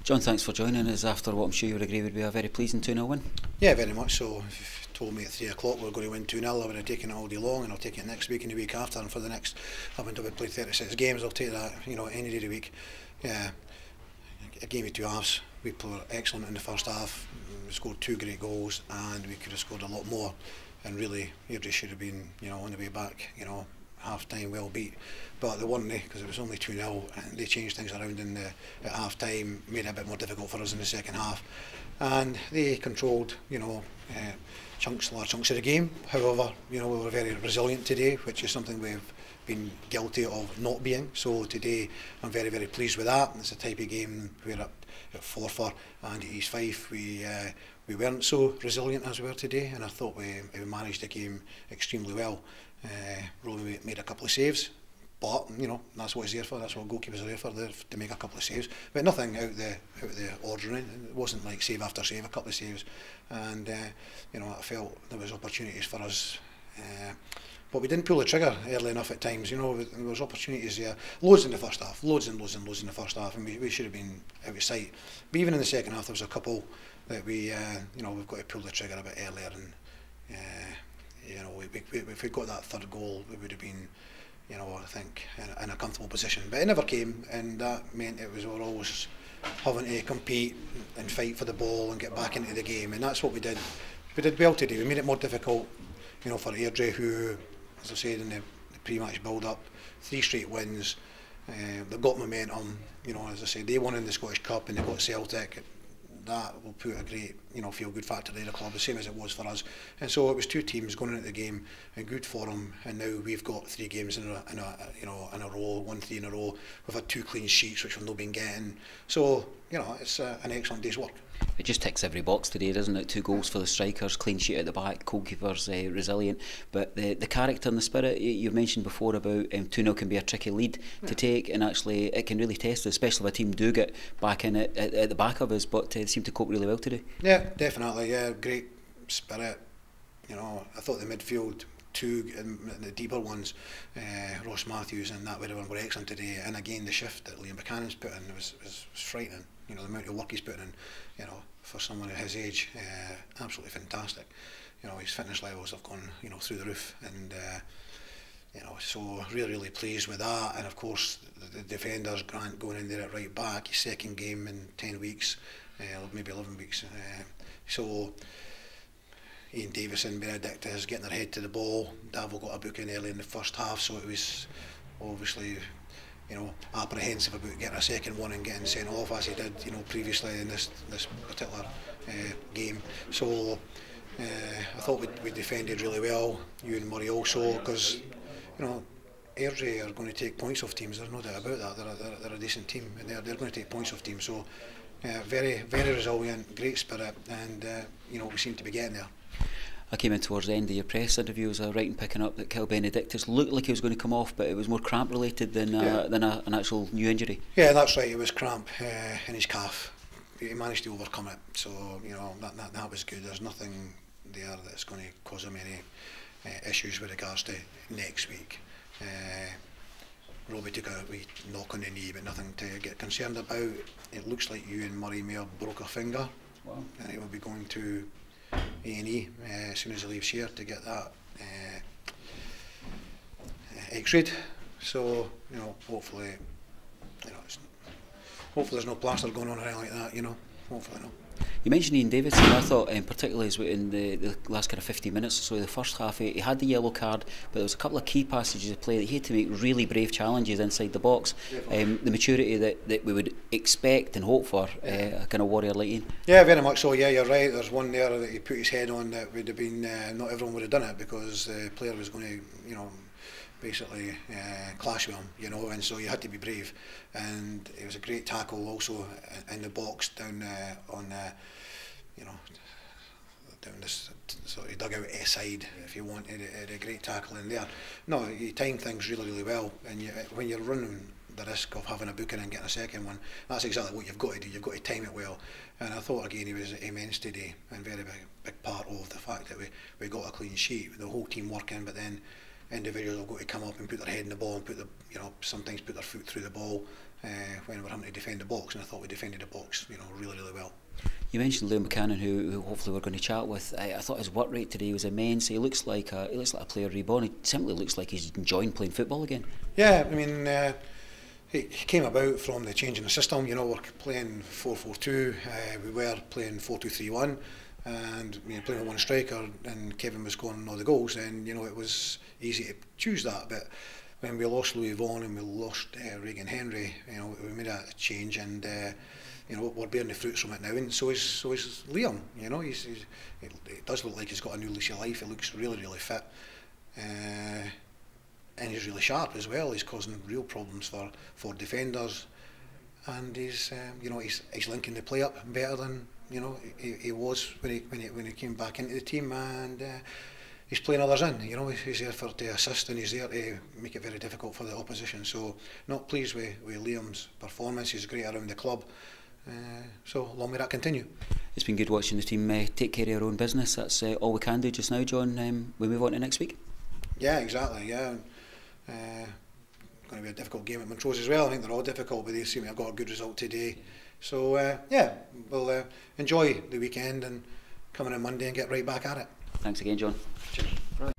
John, thanks for joining us after what I'm sure you would agree would be a very pleasing 2-0 win. Yeah, very much so. If you told me at 3 o'clock we were going to win 2-0, I would have taken it all day long, and I'll take it next week and the week after, and for the next, having to play 36 games, I'll take that, any day of the week. Yeah, a game of two halves. We played excellent in the first half. We scored 2 great goals, and we could have scored a lot more. And really, Airdrie should have been, on the way back. Half time well beat, but they weren't, because it was only 2-0, and they changed things around at half time, made it a bit more difficult for us in the second half, and they controlled large chunks of the game. However, we were very resilient today, which is something we've been guilty of not being. So today I'm very, very pleased with that. It's a type of game we're at Forfar and at East Fife we weren't so resilient as we were today, and I thought we managed the game extremely well. Robbie made a couple of saves, but that's what he's there for. That's what goalkeepers are there for, to make a couple of saves. But nothing out the ordinary. It wasn't like save after save, a couple of saves, and I felt there was opportunities for us. But we didn't pull the trigger early enough at times. There was opportunities there, loads in the first half, loads in the first half, and we should have been out of sight. But even in the second half, there was a couple that we've got to pull the trigger a bit earlier, and if we got that third goal, we would have been, I think, in a comfortable position. But it never came, and that meant we were always having to compete and fight for the ball and get back into the game, and that's what we did. We did well today. We made it more difficult, for Airdrie, who, as I said in the pre-match build-up, 3 straight wins. They've got momentum. As I said, they won in the Scottish Cup and they got Celtic. That will put a great, feel-good factor in the club, the same as it was for us. And so it was 2 teams going into the game in good form, and now we've got 3 games in a row, won 3 in a row. We've had 2 clean sheets, which we've not been getting. So it's an excellent day's work. It just ticks every box today, doesn't it? 2 goals for the strikers, clean sheet at the back, goalkeepers resilient. But the character and the spirit you mentioned before about 2-0 can be a tricky lead to take, and actually it can really test us, especially if a team do get back in at the back of us, but they seem to cope really well today. Yeah, definitely. Yeah, great spirit. I thought the midfield, 2 the deeper ones, Ross Matthews and that were excellent today. And again, the shift that Liam Buchanan's put in was frightening. The amount of work he's putting in, for someone at his age, absolutely fantastic. His fitness levels have gone, through the roof, and so really pleased with that. And of course, the defenders, Grant going in there at right back, his second game in 10 weeks, maybe 11 weeks. So Ian Davison, Benedict is getting their head to the ball. Davo got a booking early in the first half, so it was obviously apprehensive about getting a second one and getting sent off as he did, previously in this particular game. So I thought we defended really well. Ewan Murray also, because Airdrie are going to take points off teams. There's no doubt about that. They're a decent team, and they're going to take points off teams. So very, very resilient, great spirit, and we seem to be getting there. I came in towards the end of your press interview. I was right in picking up that Kyle Benedictus looked like he was going to come off, but it was more cramp related than an actual new injury. Yeah, that's right. It was cramp in his calf. He managed to overcome it, so that was good. There's nothing there that's going to cause him any issues with regards to next week. Robbie took a wee knock on the knee, but nothing to get concerned about. It looks like Ewan Murray may have broke a finger. Wow. And he will be going to A&E as soon as he leaves here to get that x-rayed. So hopefully there's no plaster going on or anything like that. Hopefully not. You mentioned Ian Davidson. I thought particularly in the last kind of 15 minutes or so of the first half, he had the yellow card, but there was a couple of key passages of play that he had to make really brave challenges inside the box. The maturity that we would expect and hope for a kind of warrior like Ian. Yeah, very much so. Yeah, you're right. There's one there that he put his head on that would have been, not everyone would have done it, because the player was going to, basically clash with him, and so you had to be brave. And it was a great tackle also in the box down on down this sort of dugout side, if you want. A great tackle in there. No, you time things really well, and when you're running the risk of having a booking and getting a second one, that's exactly what you've got to do. You've got to time it well. And I thought again he was immense today, and very big part of the fact that we got a clean sheet, the whole team working, but then individuals have got to come up and put their head in the ball and sometimes put their foot through the ball, when we're having to defend the box, and I thought we defended the box, you know, really, really well. You mentioned Liam Buchanan, who hopefully we're going to chat with. I thought his work rate today was immense. He looks like a player reborn. He simply looks like he's enjoying playing football again. Yeah, I mean, he came about from the change in the system. You know, we're playing 4-4-2. We were playing 4-2-3-1, and we were playing with one striker, and Kevin was scoring all the goals. And you know, it was easy to choose that, but when we lost Louis Vaughan and we lost Regan Henry, you know, we made a change, and you know, we're bearing the fruits from it now. And so is Liam. You know, it does look like he's got a new lease of life. He looks really, really fit, and he's really sharp as well. He's causing real problems for defenders, and he's you know, he's linking the play up better than, you know, he was when he came back into the team, and he's playing others in. You know, he's there to assist, and he's there to make it very difficult for the opposition. So not pleased with Liam's performance. He's great around the club. So long may that continue. It's been good watching the team take care of their own business. That's all we can do just now, John. We move on to next week. Yeah, exactly. Yeah, going to be a difficult game at Montrose as well. I think they're all difficult, but they seem to have got a good result today. So yeah, we'll enjoy the weekend and come in on Monday and get right back at it. Thanks again, John. Cheers. Right.